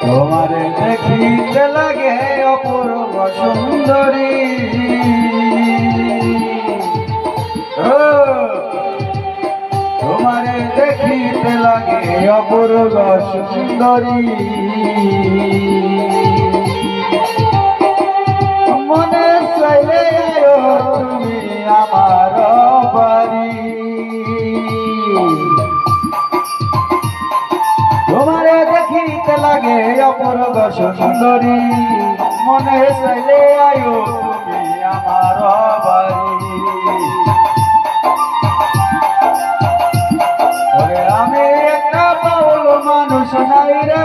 তোমারে দেখিতে লাগে অপূর্ব সুন্দরী। তোমারে দেখিতে লাগে অপূর্ব সুন্দরী। মনে চাইলে আয়ো তুমি আমার বাড়ি। তোমারে দেখিতে লাগে অপূর্ব সুন্দরী। মনে চাইলে আয়ো তুমি আমার বাড়ি। আমি একটা বাউল মানুষ নাই রে,